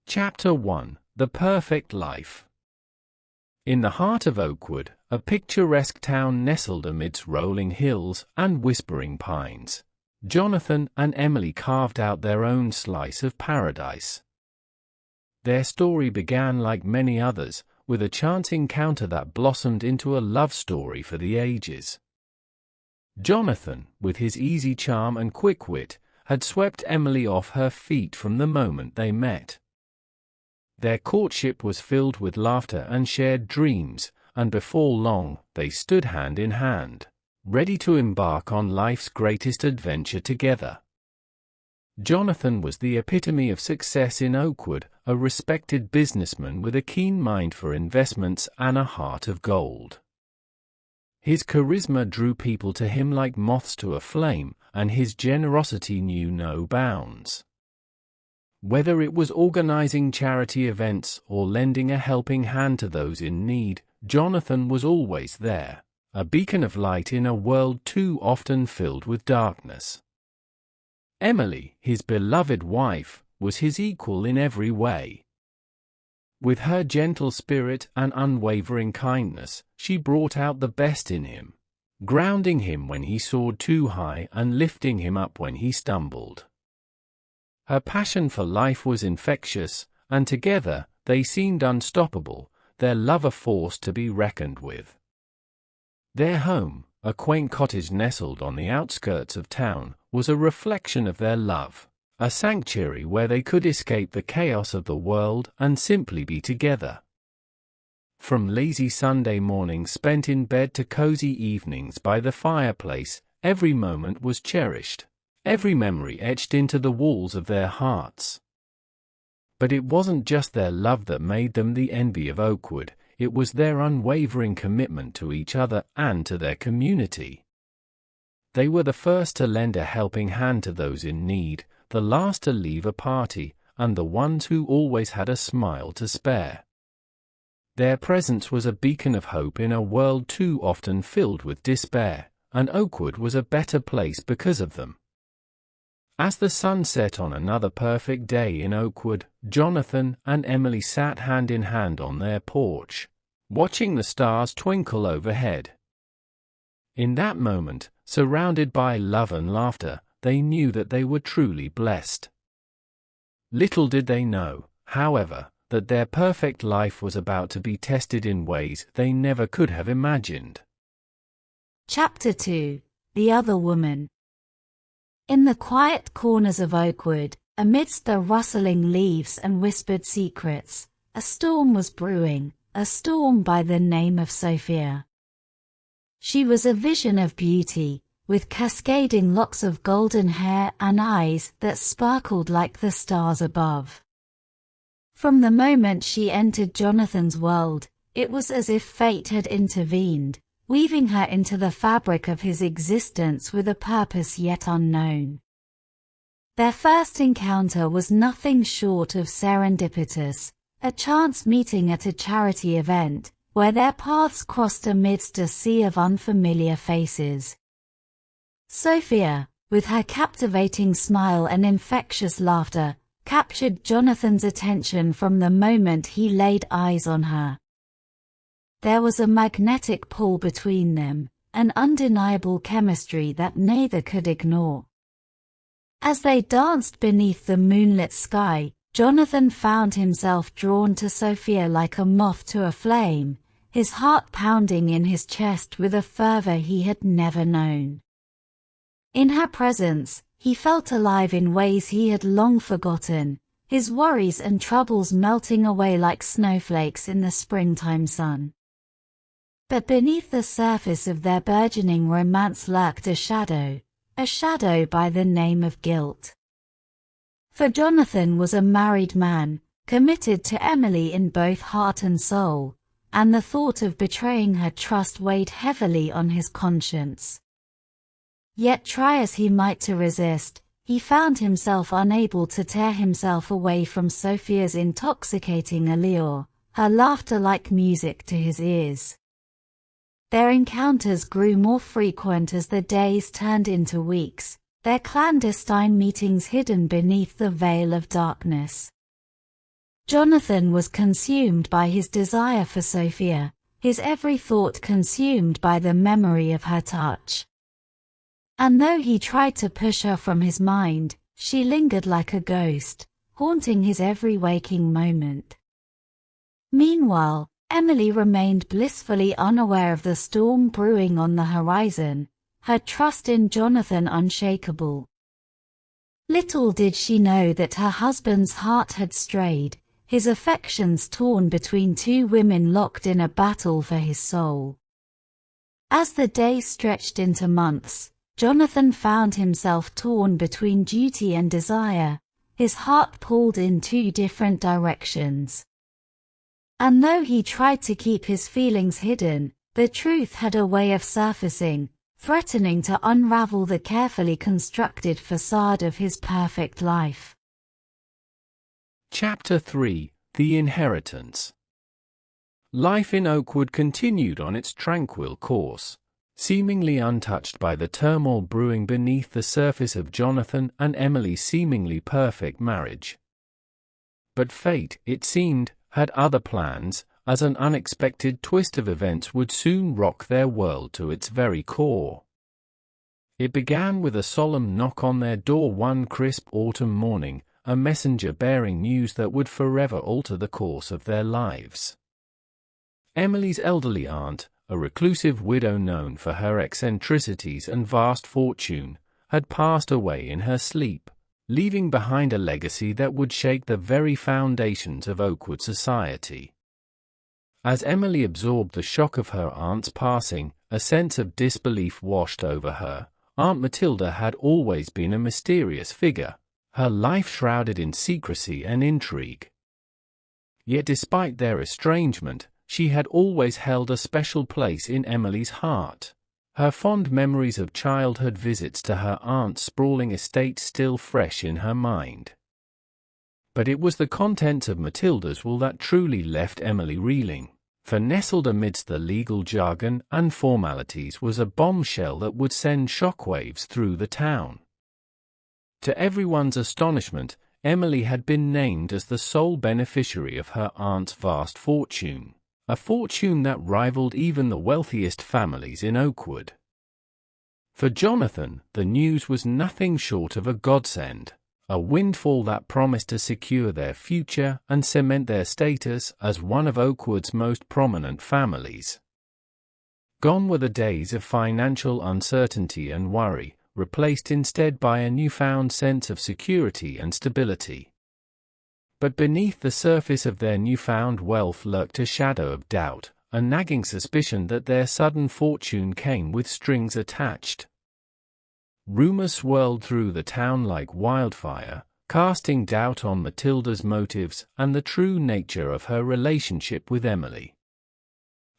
Chapter 1: The Perfect Life. In the heart of Oakwood, a picturesque town nestled amidst rolling hills and whispering pines, Jonathan and Emily carved out their own slice of paradise. Their story began like many others, with a chance encounter that blossomed into a love story for the ages. Jonathan, with his easy charm and quick wit, had swept Emily off her feet from the moment they met. Their courtship was filled with laughter and shared dreams, and before long, they stood hand in hand, ready to embark on life's greatest adventure together. Jonathan was the epitome of success in Oakwood, a respected businessman with a keen mind for investments and a heart of gold. His charisma drew people to him like moths to a flame, and his generosity knew no bounds. Whether it was organizing charity events or lending a helping hand to those in need, Jonathan was always there, a beacon of light in a world too often filled with darkness. Emily, his beloved wife, was his equal in every way. With her gentle spirit and unwavering kindness, she brought out the best in him, grounding him when he soared too high and lifting him up when he stumbled. Her passion for life was infectious, and together, they seemed unstoppable, their love a force to be reckoned with. Their home, a quaint cottage nestled on the outskirts of town, was a reflection of their love, a sanctuary where they could escape the chaos of the world and simply be together. From lazy Sunday mornings spent in bed to cozy evenings by the fireplace, every moment was cherished, every memory etched into the walls of their hearts. But it wasn't just their love that made them the envy of Oakwood, it was their unwavering commitment to each other and to their community. They were the first to lend a helping hand to those in need, the last to leave a party, and the ones who always had a smile to spare. Their presence was a beacon of hope in a world too often filled with despair, and Oakwood was a better place because of them. As the sun set on another perfect day in Oakwood, Jonathan and Emily sat hand in hand on their porch, watching the stars twinkle overhead. In that moment, surrounded by love and laughter, they knew that they were truly blessed. Little did they know, however, that their perfect life was about to be tested in ways they never could have imagined. Chapter 2: The Other Woman. In the quiet corners of Oakwood, amidst the rustling leaves and whispered secrets, a storm was brewing, a storm by the name of Sophia. She was a vision of beauty, with cascading locks of golden hair and eyes that sparkled like the stars above. From the moment she entered Jonathan's world, it was as if fate had intervened, weaving her into the fabric of his existence with a purpose yet unknown. Their first encounter was nothing short of serendipitous, a chance meeting at a charity event, where their paths crossed amidst a sea of unfamiliar faces. Sophia, with her captivating smile and infectious laughter, captured Jonathan's attention from the moment he laid eyes on her. There was a magnetic pull between them, an undeniable chemistry that neither could ignore. As they danced beneath the moonlit sky, Jonathan found himself drawn to Sophia like a moth to a flame, his heart pounding in his chest with a fervor he had never known. In her presence, he felt alive in ways he had long forgotten, his worries and troubles melting away like snowflakes in the springtime sun. But beneath the surface of their burgeoning romance lurked a shadow by the name of guilt. For Jonathan was a married man, committed to Emily in both heart and soul, and the thought of betraying her trust weighed heavily on his conscience. Yet try as he might to resist, he found himself unable to tear himself away from Sophia's intoxicating allure, her laughter like music to his ears. Their encounters grew more frequent as the days turned into weeks, their clandestine meetings hidden beneath the veil of darkness. Jonathan was consumed by his desire for Sophia, his every thought consumed by the memory of her touch. And though he tried to push her from his mind, she lingered like a ghost, haunting his every waking moment. Meanwhile, Emily remained blissfully unaware of the storm brewing on the horizon, her trust in Jonathan unshakable. Little did she know that her husband's heart had strayed, his affections torn between two women locked in a battle for his soul. As the days stretched into months, Jonathan found himself torn between duty and desire, his heart pulled in two different directions. And though he tried to keep his feelings hidden, the truth had a way of surfacing, threatening to unravel the carefully constructed facade of his perfect life. Chapter 3: The Inheritance. Life in Oakwood continued on its tranquil course, seemingly untouched by the turmoil brewing beneath the surface of Jonathan and Emily's seemingly perfect marriage. But fate, it seemed, had other plans, as an unexpected twist of events would soon rock their world to its very core. It began with a solemn knock on their door one crisp autumn morning, a messenger bearing news that would forever alter the course of their lives. Emily's elderly aunt, a reclusive widow known for her eccentricities and vast fortune, had passed away in her sleep, leaving behind a legacy that would shake the very foundations of Oakwood society. As Emily absorbed the shock of her aunt's passing, a sense of disbelief washed over her. Aunt Matilda had always been a mysterious figure, her life shrouded in secrecy and intrigue. Yet despite their estrangement, she had always held a special place in Emily's heart, her fond memories of childhood visits to her aunt's sprawling estate still fresh in her mind. But it was the contents of Matilda's will that truly left Emily reeling, for nestled amidst the legal jargon and formalities was a bombshell that would send shockwaves through the town. To everyone's astonishment, Emily had been named as the sole beneficiary of her aunt's vast fortune, a fortune that rivaled even the wealthiest families in Oakwood. For Jonathan, the news was nothing short of a godsend, a windfall that promised to secure their future and cement their status as one of Oakwood's most prominent families. Gone were the days of financial uncertainty and worry, replaced instead by a newfound sense of security and stability. But beneath the surface of their newfound wealth lurked a shadow of doubt, a nagging suspicion that their sudden fortune came with strings attached. Rumors swirled through the town like wildfire, casting doubt on Matilda's motives and the true nature of her relationship with Emily.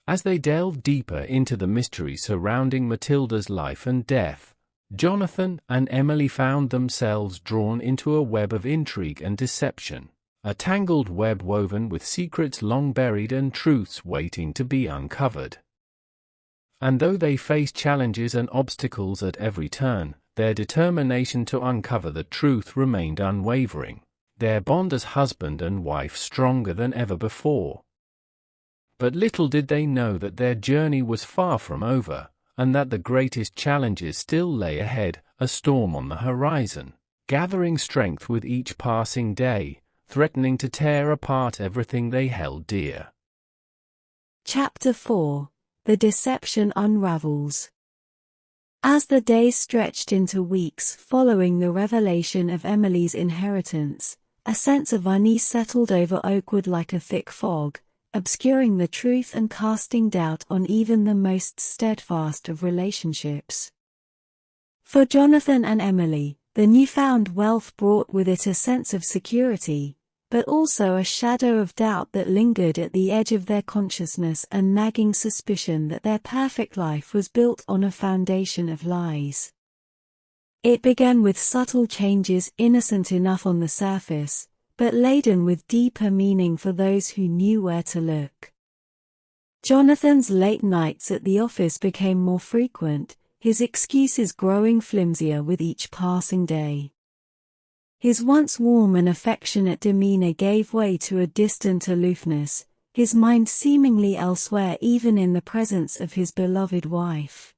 As they delved deeper into the mystery surrounding Matilda's life and death, Jonathan and Emily found themselves drawn into a web of intrigue and deception, a tangled web woven with secrets long buried and truths waiting to be uncovered. And though they faced challenges and obstacles at every turn, their determination to uncover the truth remained unwavering, their bond as husband and wife stronger than ever before. But little did they know that their journey was far from over, and that the greatest challenges still lay ahead, a storm on the horizon, gathering strength with each passing day, threatening to tear apart everything they held dear. Chapter 4: The Deception Unravels. As the days stretched into weeks following the revelation of Emily's inheritance, a sense of unease settled over Oakwood like a thick fog, obscuring the truth and casting doubt on even the most steadfast of relationships. For Jonathan and Emily, the newfound wealth brought with it a sense of security, but also a shadow of doubt that lingered at the edge of their consciousness, a nagging suspicion that their perfect life was built on a foundation of lies. It began with subtle changes innocent enough on the surface, but laden with deeper meaning for those who knew where to look. Jonathan's late nights at the office became more frequent, his excuses growing flimsier with each passing day. His once warm and affectionate demeanor gave way to a distant aloofness, his mind seemingly elsewhere even in the presence of his beloved wife.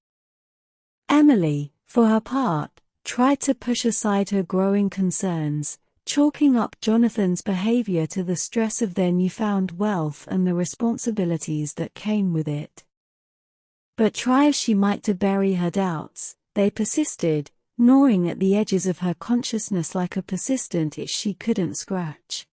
Emily, for her part, tried to push aside her growing concerns, chalking up Jonathan's behavior to the stress of their newfound wealth and the responsibilities that came with it. But try as she might to bury her doubts, they persisted, gnawing at the edges of her consciousness like a persistent itch she couldn't scratch.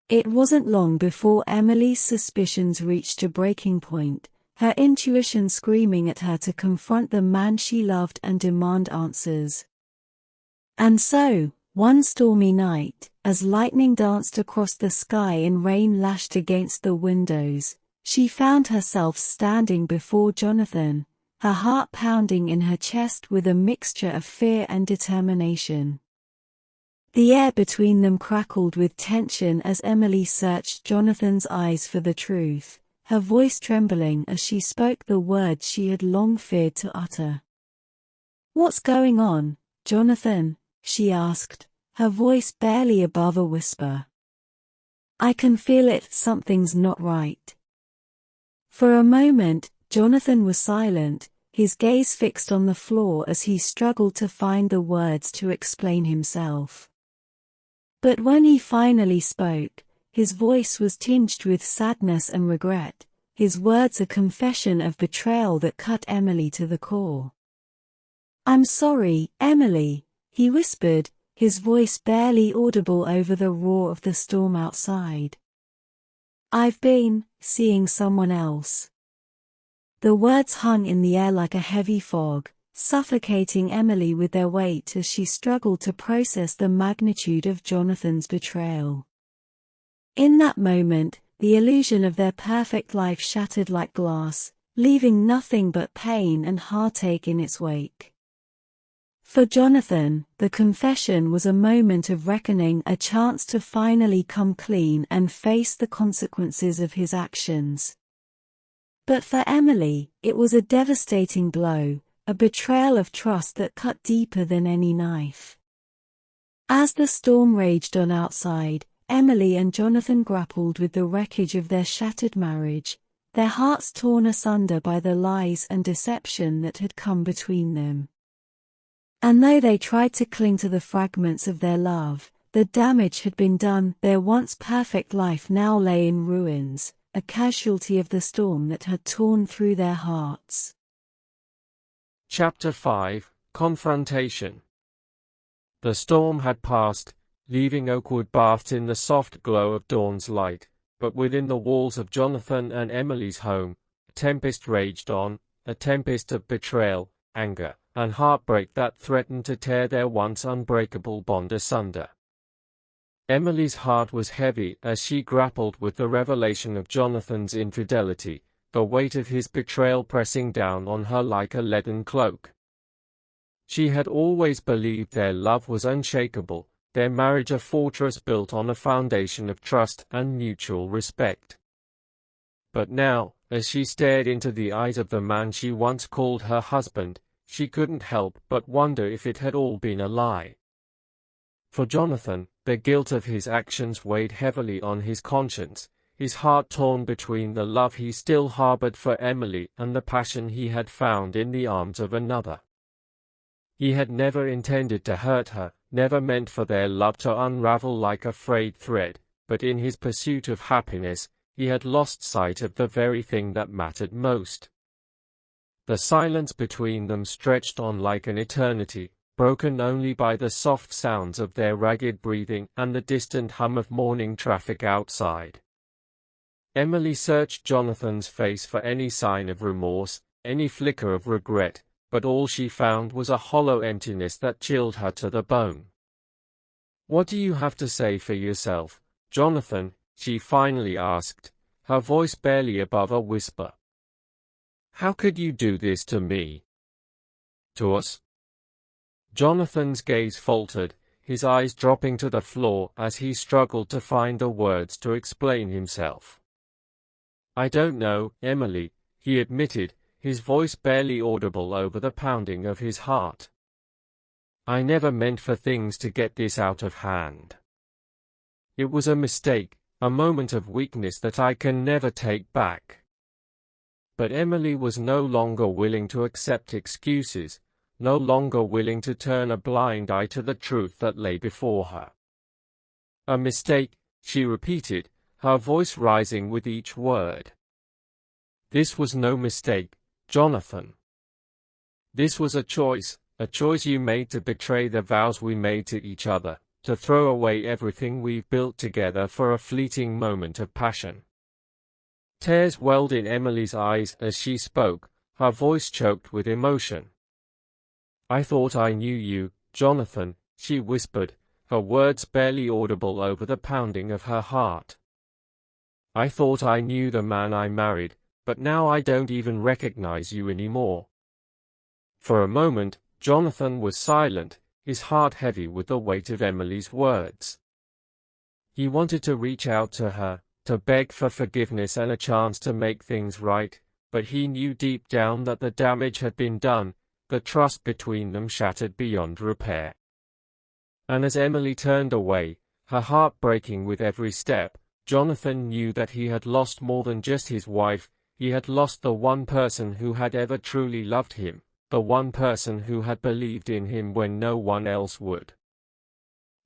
It wasn't long before Emily's suspicions reached a breaking point, her intuition screaming at her to confront the man she loved and demand answers. And so, one stormy night, as lightning danced across the sky and rain lashed against the windows, she found herself standing before Jonathan, her heart pounding in her chest with a mixture of fear and determination. The air between them crackled with tension as Emily searched Jonathan's eyes for the truth, her voice trembling as she spoke the words she had long feared to utter. "What's going on, Jonathan?" she asked, her voice barely above a whisper. "I can feel it, something's not right." For a moment, Jonathan was silent, his gaze fixed on the floor as he struggled to find the words to explain himself. But when he finally spoke, his voice was tinged with sadness and regret, his words a confession of betrayal that cut Emily to the core. "I'm sorry, Emily," he whispered, his voice barely audible over the roar of the storm outside. "I've been seeing someone else." The words hung in the air like a heavy fog, suffocating Emily with their weight as she struggled to process the magnitude of Jonathan's betrayal. In that moment, the illusion of their perfect life shattered like glass, leaving nothing but pain and heartache in its wake. For Jonathan, the confession was a moment of reckoning, a chance to finally come clean and face the consequences of his actions. But for Emily, it was a devastating blow, a betrayal of trust that cut deeper than any knife. As the storm raged on outside, Emily and Jonathan grappled with the wreckage of their shattered marriage, their hearts torn asunder by the lies and deception that had come between them. And though they tried to cling to the fragments of their love, the damage had been done. Their once perfect life now lay in ruins, a casualty of the storm that had torn through their hearts. Chapter 5, Confrontation. The storm had passed, leaving Oakwood bathed in the soft glow of dawn's light, but within the walls of Jonathan and Emily's home, a tempest raged on, a tempest of betrayal, anger, and heartbreak that threatened to tear their once unbreakable bond asunder. Emily's heart was heavy as she grappled with the revelation of Jonathan's infidelity, the weight of his betrayal pressing down on her like a leaden cloak. She had always believed their love was unshakable, their marriage a fortress built on a foundation of trust and mutual respect. But now, as she stared into the eyes of the man she once called her husband, she couldn't help but wonder if it had all been a lie. For Jonathan, the guilt of his actions weighed heavily on his conscience, his heart torn between the love he still harbored for Emily and the passion he had found in the arms of another. He had never intended to hurt her, never meant for their love to unravel like a frayed thread, but in his pursuit of happiness, he had lost sight of the very thing that mattered most. The silence between them stretched on like an eternity, broken only by the soft sounds of their ragged breathing and the distant hum of morning traffic outside. Emily searched Jonathan's face for any sign of remorse, any flicker of regret, but all she found was a hollow emptiness that chilled her to the bone. "What do you have to say for yourself, Jonathan?" she finally asked, her voice barely above a whisper. "How could you do this to me? To us?" Jonathan's gaze faltered, his eyes dropping to the floor as he struggled to find the words to explain himself. "I don't know, Emily," he admitted, his voice barely audible over the pounding of his heart. I never meant for things to get this out of hand. It was a mistake, a moment of weakness that I can never take back." But Emily was no longer willing to accept excuses, no longer willing to turn a blind eye to the truth that lay before her. "A mistake," she repeated, her voice rising with each word. "This was no mistake, Jonathan. This was a choice you made to betray the vows we made to each other, to throw away everything we've built together for a fleeting moment of passion." Tears welled in Emily's eyes as she spoke, her voice choked with emotion. "I thought I knew you, Jonathan," she whispered, her words barely audible over the pounding of her heart. "I thought I knew the man I married, but now I don't even recognize you anymore." For a moment, Jonathan was silent, his heart heavy with the weight of Emily's words. He wanted to reach out to her, to beg for forgiveness and a chance to make things right, but he knew deep down that the damage had been done, the trust between them shattered beyond repair. And as Emily turned away, her heart breaking with every step, Jonathan knew that he had lost more than just his wife, he had lost the one person who had ever truly loved him, the one person who had believed in him when no one else would.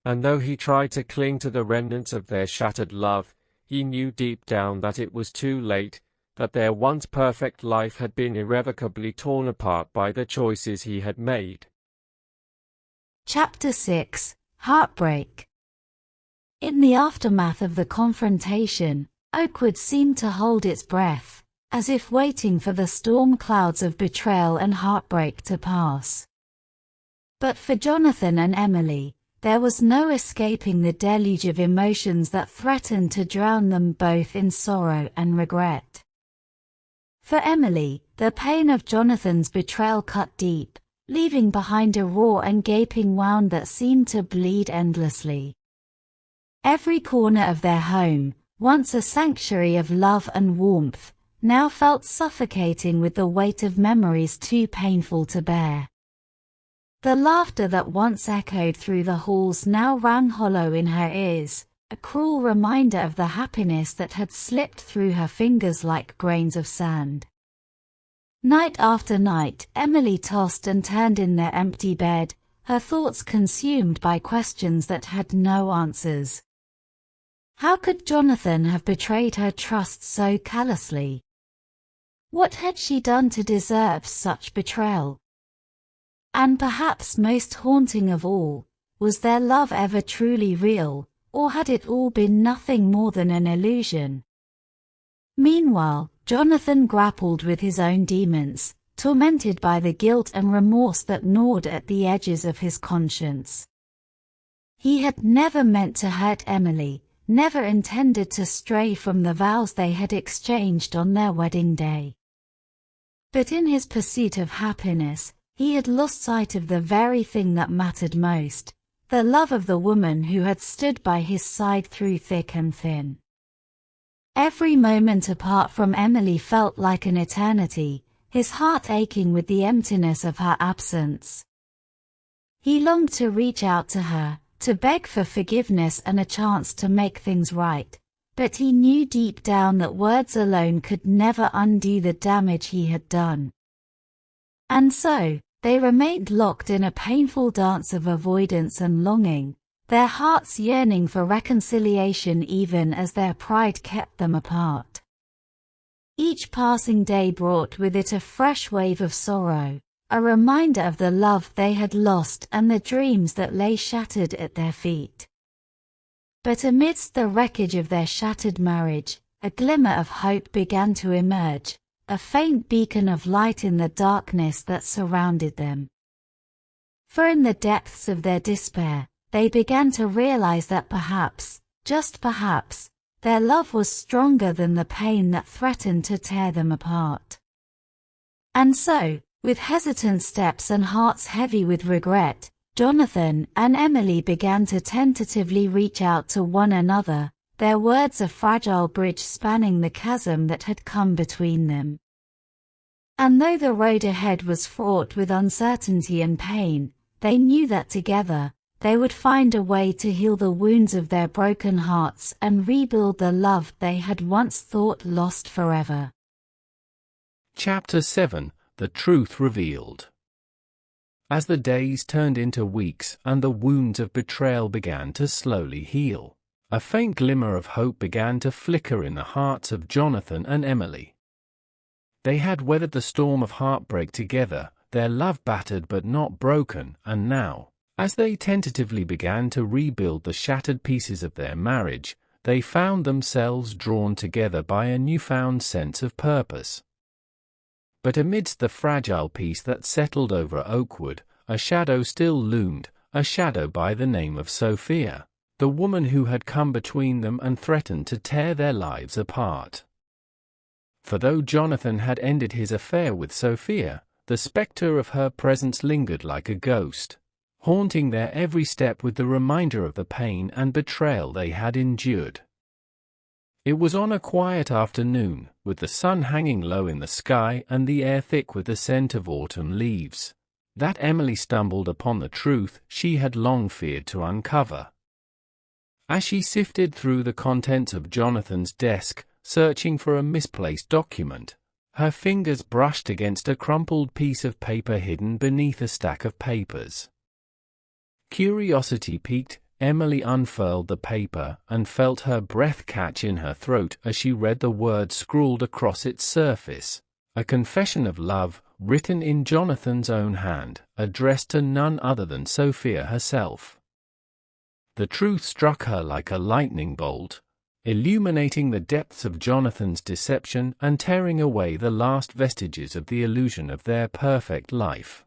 And though he tried to cling to the remnants of their shattered love, he knew deep down that it was too late, that their once perfect life had been irrevocably torn apart by the choices he had made. Chapter 6: Heartbreak. In the aftermath of the confrontation, Oakwood seemed to hold its breath, as if waiting for the storm clouds of betrayal and heartbreak to pass. But for Jonathan and Emily, there was no escaping the deluge of emotions that threatened to drown them both in sorrow and regret. For Emily, the pain of Jonathan's betrayal cut deep, leaving behind a raw and gaping wound that seemed to bleed endlessly. Every corner of their home, once a sanctuary of love and warmth, now felt suffocating with the weight of memories too painful to bear. The laughter that once echoed through the halls now rang hollow in her ears, a cruel reminder of the happiness that had slipped through her fingers like grains of sand. Night after night, Emily tossed and turned in their empty bed, her thoughts consumed by questions that had no answers. How could Jonathan have betrayed her trust so callously? What had she done to deserve such betrayal? And perhaps most haunting of all, was their love ever truly real, or had it all been nothing more than an illusion? Meanwhile, Jonathan grappled with his own demons, tormented by the guilt and remorse that gnawed at the edges of his conscience. He had never meant to hurt Emily, never intended to stray from the vows they had exchanged on their wedding day. But in his pursuit of happiness, he had lost sight of the very thing that mattered most, the love of the woman who had stood by his side through thick and thin. Every moment apart from Emily felt like an eternity, his heart aching with the emptiness of her absence. He longed to reach out to her, to beg for forgiveness and a chance to make things right, but he knew deep down that words alone could never undo the damage he had done. And so, they remained locked in a painful dance of avoidance and longing, their hearts yearning for reconciliation even as their pride kept them apart. Each passing day brought with it a fresh wave of sorrow, a reminder of the love they had lost and the dreams that lay shattered at their feet. But amidst the wreckage of their shattered marriage, a glimmer of hope began to emerge, a faint beacon of light in the darkness that surrounded them. For in the depths of their despair, they began to realize that perhaps, just perhaps, their love was stronger than the pain that threatened to tear them apart. And so, with hesitant steps and hearts heavy with regret, Jonathan and Emily began to tentatively reach out to one another, their words a fragile bridge spanning the chasm that had come between them. And though the road ahead was fraught with uncertainty and pain, They knew that together, they would find a way to heal the wounds of their broken hearts and rebuild the love they had once thought lost forever. Chapter 7: The Truth Revealed. As the days turned into weeks and the wounds of betrayal began to slowly heal, a faint glimmer of hope began to flicker in the hearts of Jonathan and Emily. They had weathered the storm of heartbreak together, their love battered but not broken, and now, as they tentatively began to rebuild the shattered pieces of their marriage, they found themselves drawn together by a newfound sense of purpose. But amidst the fragile peace that settled over Oakwood, a shadow still loomed, a shadow by the name of Sophia, the woman who had come between them and threatened to tear their lives apart. For though Jonathan had ended his affair with Sophia, the spectre of her presence lingered like a ghost, haunting their every step with the reminder of the pain and betrayal they had endured. It was on a quiet afternoon, with the sun hanging low in the sky and the air thick with the scent of autumn leaves, that Emily stumbled upon the truth she had long feared to uncover. As she sifted through the contents of Jonathan's desk, searching for a misplaced document, her fingers brushed against a crumpled piece of paper hidden beneath a stack of papers. Curiosity piqued, Emily unfurled the paper and felt her breath catch in her throat as she read the words scrawled across its surface, a confession of love, written in Jonathan's own hand, addressed to none other than Sophia herself. The truth struck her like a lightning bolt, illuminating the depths of Jonathan's deception and tearing away the last vestiges of the illusion of their perfect life.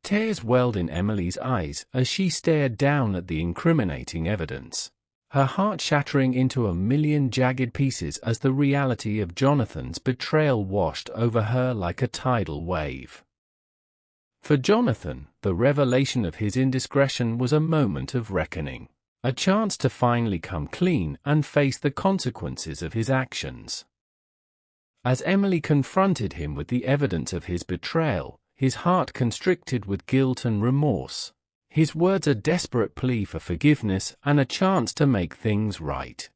Tears welled in Emily's eyes as she stared down at the incriminating evidence, her heart shattering into a million jagged pieces as the reality of Jonathan's betrayal washed over her like a tidal wave. For Jonathan, the revelation of his indiscretion was a moment of reckoning, a chance to finally come clean and face the consequences of his actions. As Emily confronted him with the evidence of his betrayal, his heart constricted with guilt and remorse, his words a desperate plea for forgiveness and a chance to make things right.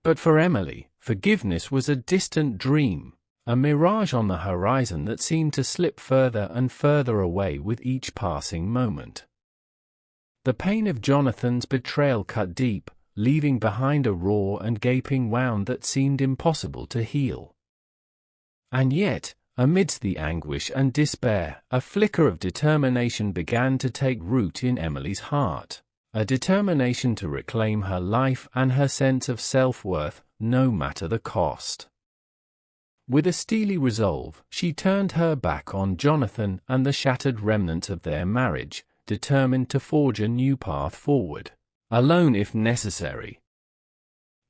But for Emily, forgiveness was a distant dream, a mirage on the horizon that seemed to slip further and further away with each passing moment. The pain of Jonathan's betrayal cut deep, leaving behind a raw and gaping wound that seemed impossible to heal. And yet, amidst the anguish and despair, a flicker of determination began to take root in Emily's heart, a determination to reclaim her life and her sense of self-worth, no matter the cost. With a steely resolve, she turned her back on Jonathan and the shattered remnants of their marriage, determined to forge a new path forward, alone if necessary.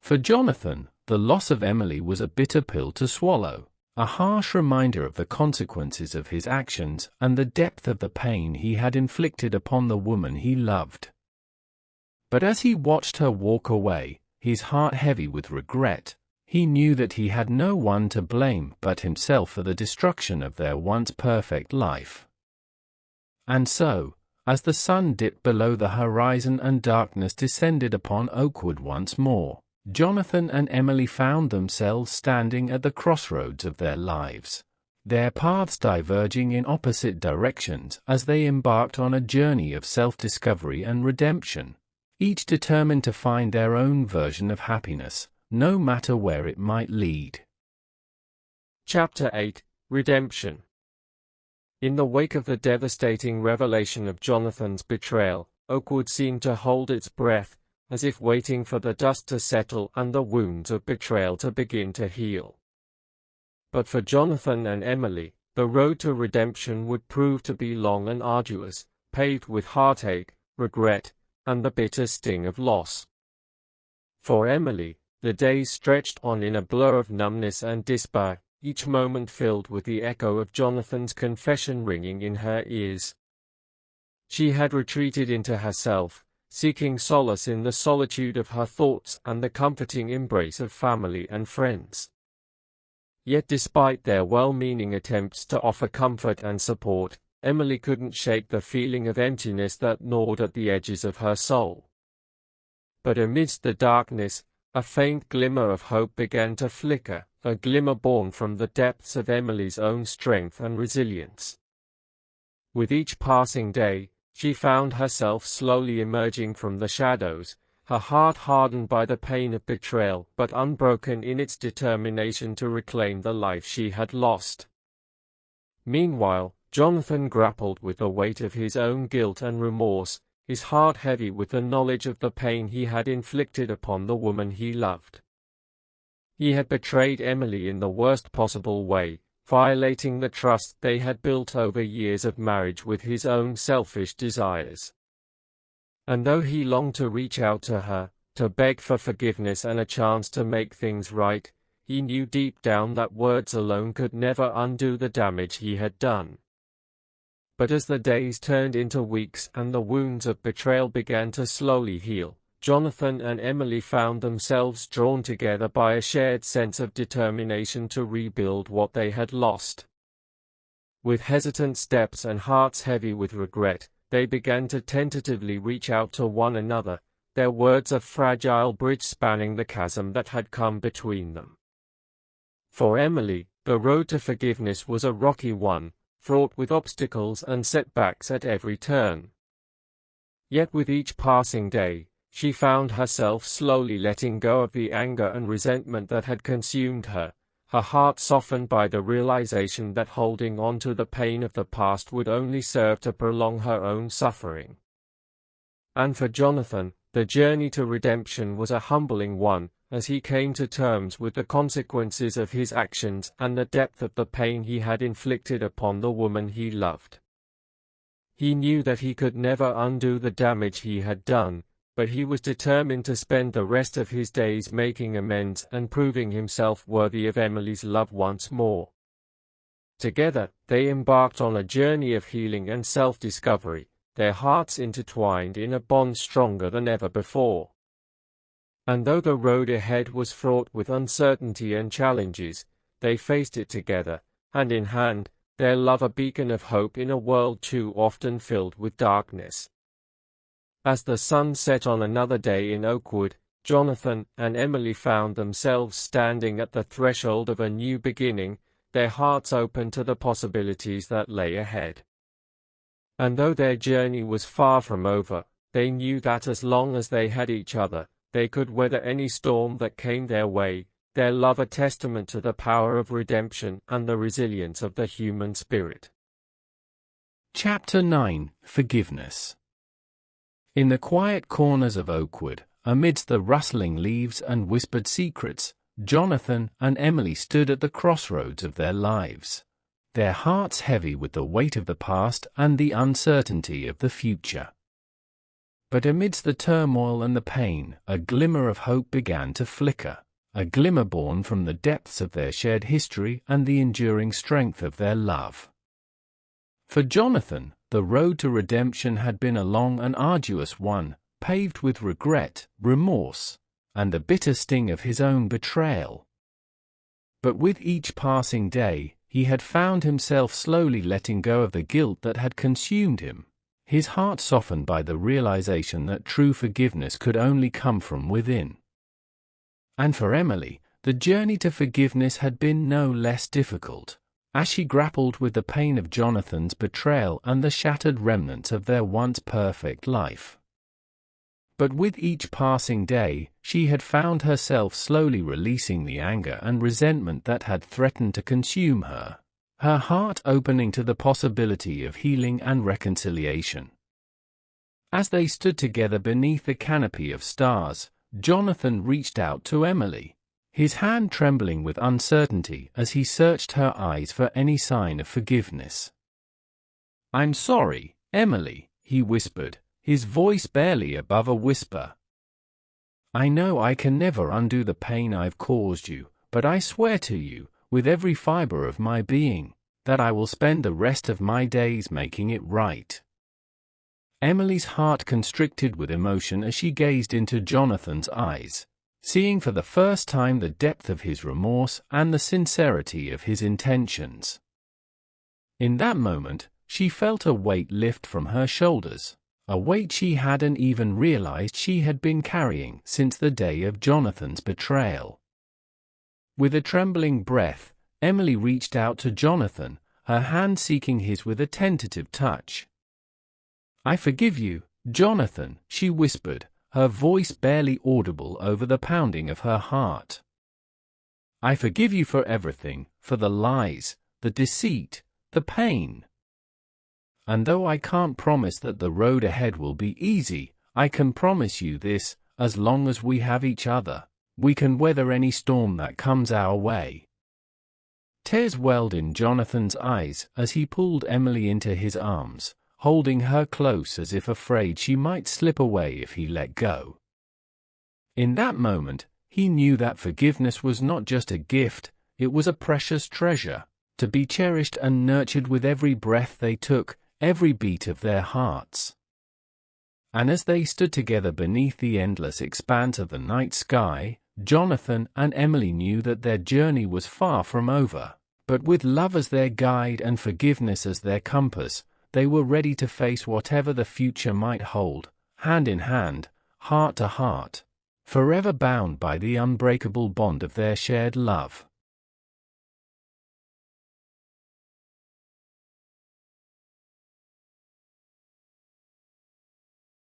For Jonathan, the loss of Emily was a bitter pill to swallow, a harsh reminder of the consequences of his actions and the depth of the pain he had inflicted upon the woman he loved. But as he watched her walk away, his heart heavy with regret, he knew that he had no one to blame but himself for the destruction of their once perfect life. And so, as the sun dipped below the horizon and darkness descended upon Oakwood once more, Jonathan and Emily found themselves standing at the crossroads of their lives, their paths diverging in opposite directions as they embarked on a journey of self-discovery and redemption, each determined to find their own version of happiness, no matter where it might lead. Chapter 8: Redemption. In the wake of the devastating revelation of Jonathan's betrayal, Oakwood seemed to hold its breath, as if waiting for the dust to settle and the wounds of betrayal to begin to heal. But for Jonathan and Emily, the road to redemption would prove to be long and arduous, paved with heartache, regret, and the bitter sting of loss. For Emily, the days stretched on in a blur of numbness and despair, each moment filled with the echo of Jonathan's confession ringing in her ears. She had retreated into herself, seeking solace in the solitude of her thoughts and the comforting embrace of family and friends. Yet despite their well-meaning attempts to offer comfort and support, Emily couldn't shake the feeling of emptiness that gnawed at the edges of her soul. But amidst the darkness, a faint glimmer of hope began to flicker, a glimmer born from the depths of Emily's own strength and resilience. With each passing day, she found herself slowly emerging from the shadows, her heart hardened by the pain of betrayal but unbroken in its determination to reclaim the life she had lost. Meanwhile, Jonathan grappled with the weight of his own guilt and remorse, his heart heavy with the knowledge of the pain he had inflicted upon the woman he loved. He had betrayed Emily in the worst possible way, violating the trust they had built over years of marriage with his own selfish desires. And though he longed to reach out to her, to beg for forgiveness and a chance to make things right, he knew deep down that words alone could never undo the damage he had done. But as the days turned into weeks and the wounds of betrayal began to slowly heal, Jonathan and Emily found themselves drawn together by a shared sense of determination to rebuild what they had lost. With hesitant steps and hearts heavy with regret, they began to tentatively reach out to one another, their words a fragile bridge spanning the chasm that had come between them. For Emily, the road to forgiveness was a rocky one, fraught with obstacles and setbacks at every turn. Yet with each passing day, she found herself slowly letting go of the anger and resentment that had consumed her, her heart softened by the realization that holding on to the pain of the past would only serve to prolong her own suffering. And for Jonathan, the journey to redemption was a humbling one, as he came to terms with the consequences of his actions and the depth of the pain he had inflicted upon the woman he loved. He knew that he could never undo the damage he had done, but he was determined to spend the rest of his days making amends and proving himself worthy of Emily's love once more. Together, they embarked on a journey of healing and self-discovery, their hearts intertwined in a bond stronger than ever before. And though the road ahead was fraught with uncertainty and challenges, they faced it together, hand in hand, their love a beacon of hope in a world too often filled with darkness. As the sun set on another day in Oakwood, Jonathan and Emily found themselves standing at the threshold of a new beginning, their hearts open to the possibilities that lay ahead. And though their journey was far from over, they knew that as long as they had each other, they could weather any storm that came their way, their love a testament to the power of redemption and the resilience of the human spirit. Chapter 9: Forgiveness. In the quiet corners of Oakwood, amidst the rustling leaves and whispered secrets, Jonathan and Emily stood at the crossroads of their lives, their hearts heavy with the weight of the past and the uncertainty of the future. But amidst the turmoil and the pain, a glimmer of hope began to flicker, a glimmer born from the depths of their shared history and the enduring strength of their love. For Jonathan, the road to redemption had been a long and arduous one, paved with regret, remorse, and the bitter sting of his own betrayal. But with each passing day, he had found himself slowly letting go of the guilt that had consumed him, his heart softened by the realization that true forgiveness could only come from within. And for Emily, the journey to forgiveness had been no less difficult, as she grappled with the pain of Jonathan's betrayal and the shattered remnants of their once perfect life. But with each passing day, she had found herself slowly releasing the anger and resentment that had threatened to consume her, her heart opening to the possibility of healing and reconciliation. As they stood together beneath the canopy of stars, Jonathan reached out to Emily, his hand trembling with uncertainty as he searched her eyes for any sign of forgiveness. "I'm sorry, Emily," he whispered, his voice barely above a whisper. "I know I can never undo the pain I've caused you, but I swear to you, with every fiber of my being, that I will spend the rest of my days making it right." Emily's heart constricted with emotion as she gazed into Jonathan's eyes, seeing for the first time the depth of his remorse and the sincerity of his intentions. In that moment, she felt a weight lift from her shoulders, a weight she hadn't even realized she had been carrying since the day of Jonathan's betrayal. With a trembling breath, Emily reached out to Jonathan, her hand seeking his with a tentative touch. "I forgive you, Jonathan," she whispered, her voice barely audible over the pounding of her heart. "I forgive you for everything, for the lies, the deceit, the pain. And though I can't promise that the road ahead will be easy, I can promise you this: as long as we have each other, we can weather any storm that comes our way." Tears welled in Jonathan's eyes as he pulled Emily into his arms, holding her close as if afraid she might slip away if he let go. In that moment, he knew that forgiveness was not just a gift, it was a precious treasure, to be cherished and nurtured with every breath they took, every beat of their hearts. And as they stood together beneath the endless expanse of the night sky, Jonathan and Emily knew that their journey was far from over, but with love as their guide and forgiveness as their compass, they were ready to face whatever the future might hold, hand in hand, heart to heart, forever bound by the unbreakable bond of their shared love.